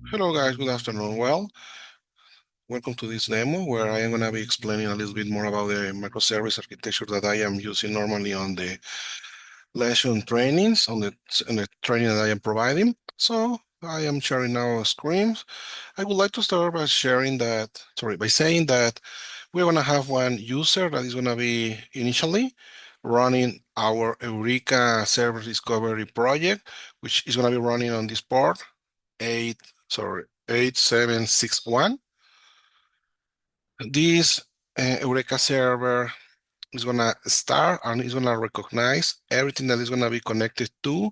Hello guys, good afternoon. Welcome to this demo where I am going to be explaining a little bit more about the microservice architecture that I am using normally on the lesson trainings, on the training that I am providing. So I am sharing now a screen. I would like to start by by saying that we're going to have one user that is going to be initially running our Eureka server discovery project, which is going to be running on this port 8761. This Eureka server is gonna start and it's gonna recognize everything that is gonna be connected to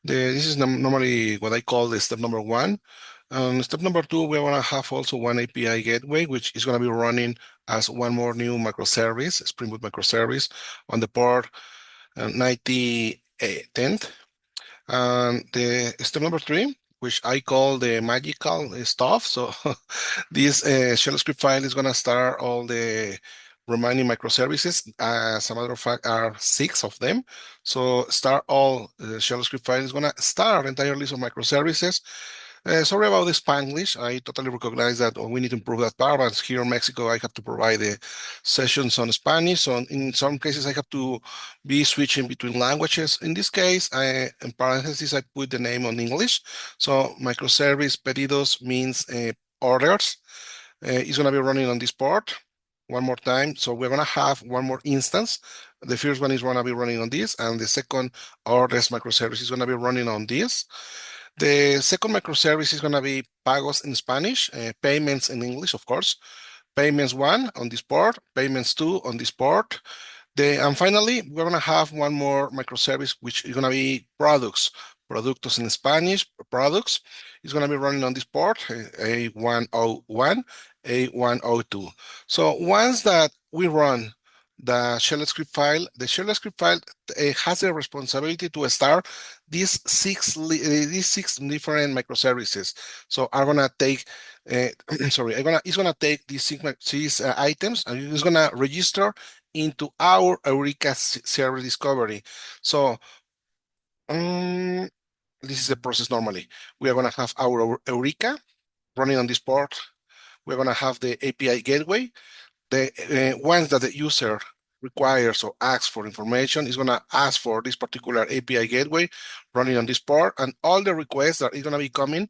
this is normally what I call the step number one. Step number two, we're gonna have also one API gateway, which is gonna be running as one more new microservice, Spring Boot microservice on the port 9010. And the step number three, which I call the magical stuff. So this shell script file is going to start all the remaining microservices. As a matter of fact, are 6 of them. So start all the shell script file is going to start entire list of microservices. Sorry about the Spanglish. I totally recognize that we need to improve that part. But here in Mexico, I have to provide the sessions on Spanish. So in some cases, I have to be switching between languages. In this case, in parentheses, I put the name on English. So microservice pedidos means orders. It's going to be running on this port one more time. So we're going to have one more instance. The first one is going to be running on this, and the second orders microservice is going to be running on this. The second microservice is going to be pagos in Spanish, payments in English, of course. Payments one on this port, payments two on this port. And finally, we're going to have one more microservice, which is going to be products. Productos in Spanish, products. It's going to be running on this port, A101, A102. So once that we run the shell script file, the shell script file has the responsibility to start these six different microservices. So I'm gonna take, it's gonna take these six items and it's gonna register into our Eureka server discovery. So um, this is the process normally. We are gonna have our Eureka running on this port. We're gonna have the API gateway. The once that the user requires or asks for information is going to ask for this particular API gateway running on this port, and all the requests that are going to be coming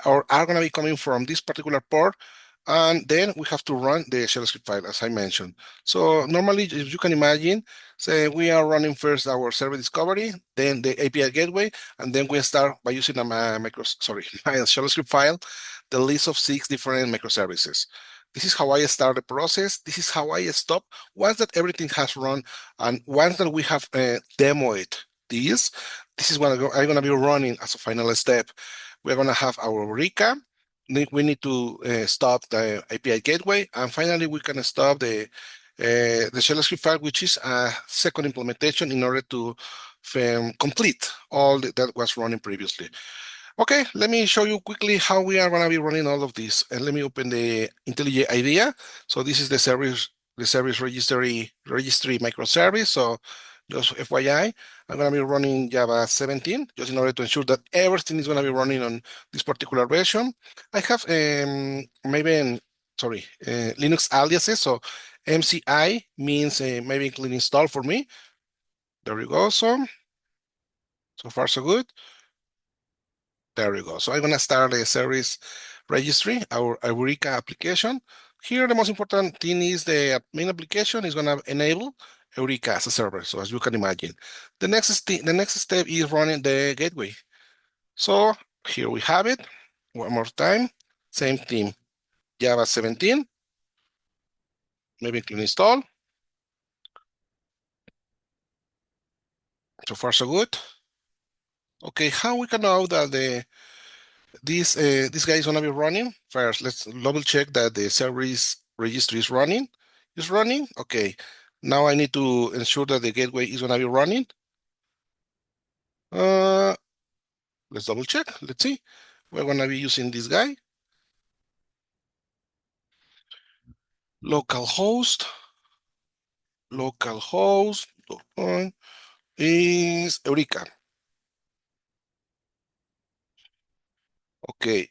or are going to be coming from this particular port. And then we have to run the shell script file, as I mentioned. So normally, if you can imagine, say we are running first our server discovery, then the API gateway, and then we start by using a my shell script file, the list of 6 different microservices. This is how I start the process. This is how I stop. Once that everything has run, and once that we have demoed this is what I'm going to be running as a final step. We're going to have our Eureka. We need to stop the API gateway, and finally we can stop the shell script file, which is a second implementation in order to complete all that was running previously. Okay, let me show you quickly how we are going to be running all of this. And let me open the IntelliJ IDEA. So this is the service registry microservice. So just FYI, I'm going to be running Java 17 just in order to ensure that everything is going to be running on this particular version. I have Linux aliases. So MCI means maybe clean install for me. There we go. So far so good. There we go. So I'm gonna start the service registry, our Eureka application. Here, the most important thing is the main application is gonna enable Eureka as a server. So as you can imagine, the next step is running the gateway. So here we have it. One more time, same thing, Java 17. Maybe click install. So far so good. Okay, how we can know that this guy is gonna be running? First, let's double check that the service registry is running. Is running? Okay. Now I need to ensure that the gateway is gonna be running. Uh, let's double check. Let's see. We're gonna be using this guy. Localhost. Localhost is Eureka. Okay.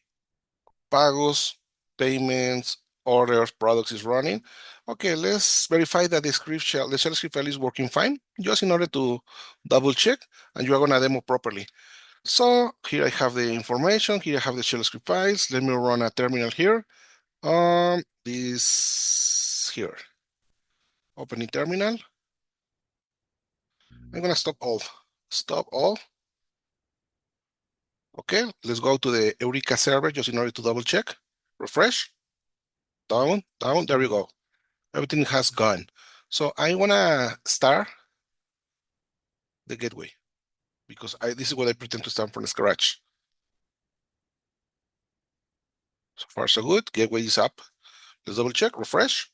pagos, payments, orders, products is running. Okay, let's verify that the shell script file is working fine, just in order to double check, and you are gonna demo properly. So here I have the information, here I have the shell script files. Let me run a terminal here. This here, opening terminal. I'm gonna stop all. Okay, let's go to the Eureka server just in order to double check. Refresh, down, there we go. Everything has gone. So I wanna start the gateway because this is what I pretend to start from scratch. So far so good, gateway is up. Let's double check, refresh.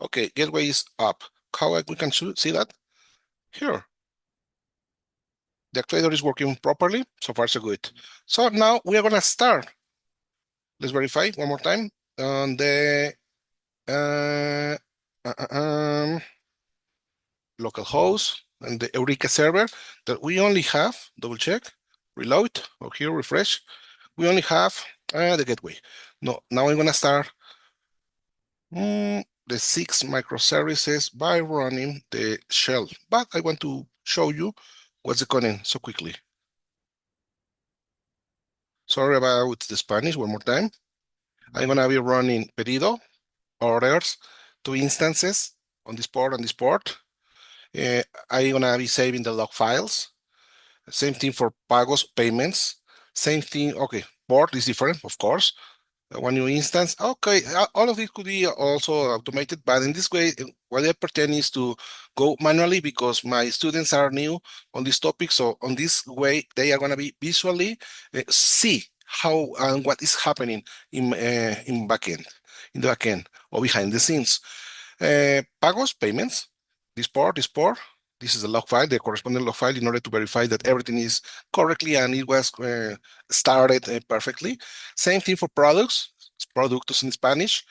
Okay, gateway is up. How we can see that? Here. The actuator is working properly, so far so good. So now we are gonna start. Let's verify one more time on the uh, localhost and the Eureka server that we only have, double check, reload, or here refresh. We only have the gateway. No, now I'm gonna start the 6 microservices by running the shell, but I want to show you what's the coding so quickly. Sorry about the Spanish one more time. I'm gonna be running pedido, orders, 2 instances on this port, I'm gonna be saving the log files. Same thing for pagos, payments. Same thing, okay, port is different, of course. One new instance, okay, all of it could be also automated, but in this way, what I pretend is to go manually because my students are new on this topic. So on this way, they are gonna be visually see how and what is happening in backend, in the backend or behind the scenes. Pagos, payments, this port, this is the log file, the corresponding log file in order to verify that everything is correctly and it was started perfectly. Same thing for products, productos in Spanish.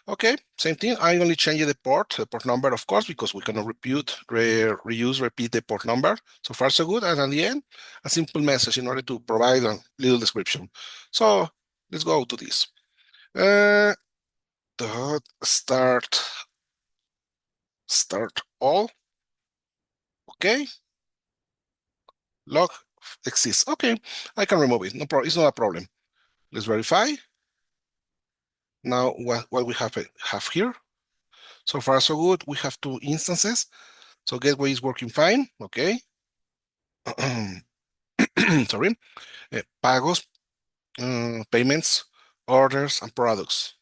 Okay, same thing. I only change the port number, of course, because we cannot repeat the port number. So far, so good. And at the end, a simple message in order to provide a little description. So let's go to this. Dot start all. Okay, log exists. Okay, I can remove it. No problem. It's not a problem. Let's verify. Now what we have here. So far so good. We have 2 instances. So gateway is working fine. Okay. Sorry. Pagos, payments, orders, and products.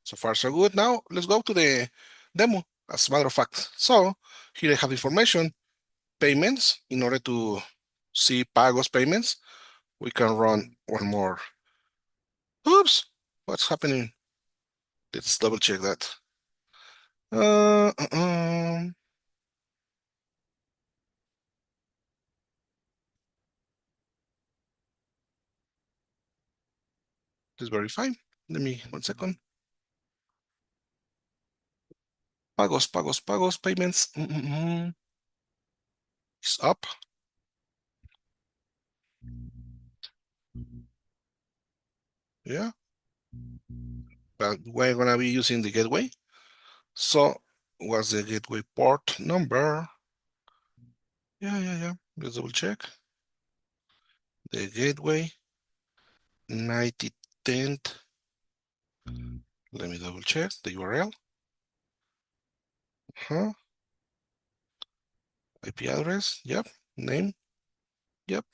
So far so good. Now let's go to the demo. As a matter of fact. So here I have information. Payments. In order to see pagos payments, we can run one more. Oops, what's happening? Let's double check that. Uh, uh, um, let's verify. Let me 1 second. Pagos, payments. It's up. Yeah, but we're gonna be using the gateway. So what's the gateway port number? Yeah. Let's double check. The gateway 9010. Let me double check the URL. Huh? IP address. Yep. Name. Yep.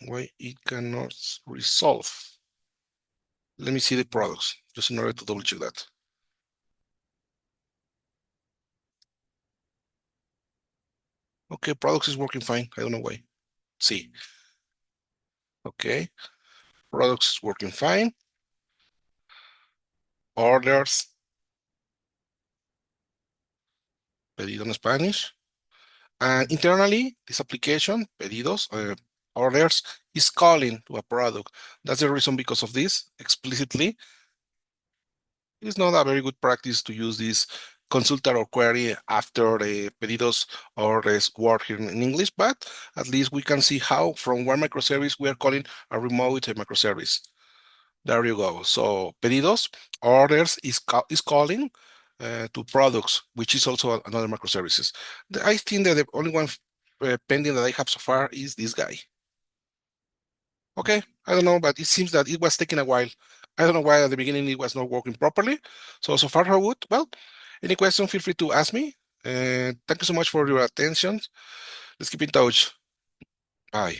Why it cannot resolve? Let me see the products just in order to double check that. Okay, products is working fine. I don't know why. See. Okay, products is working fine. Orders, pedido in Spanish. And internally, this application, pedidos, orders, is calling to a product. That's the reason because of this explicitly. It's not a very good practice to use this consulta or query after the pedidos or this word here in English, but at least we can see how from one microservice we are calling a remote microservice. There you go. So pedidos, orders is calling to products, which is also another microservices. I think that the only one pending that I have so far is this guy. Okay, I don't know, but it seems that it was taking a while. I don't know why at the beginning it was not working properly. So far so good. Well, any question, feel free to ask me. Thank you so much for your attention. Let's keep in touch. Bye.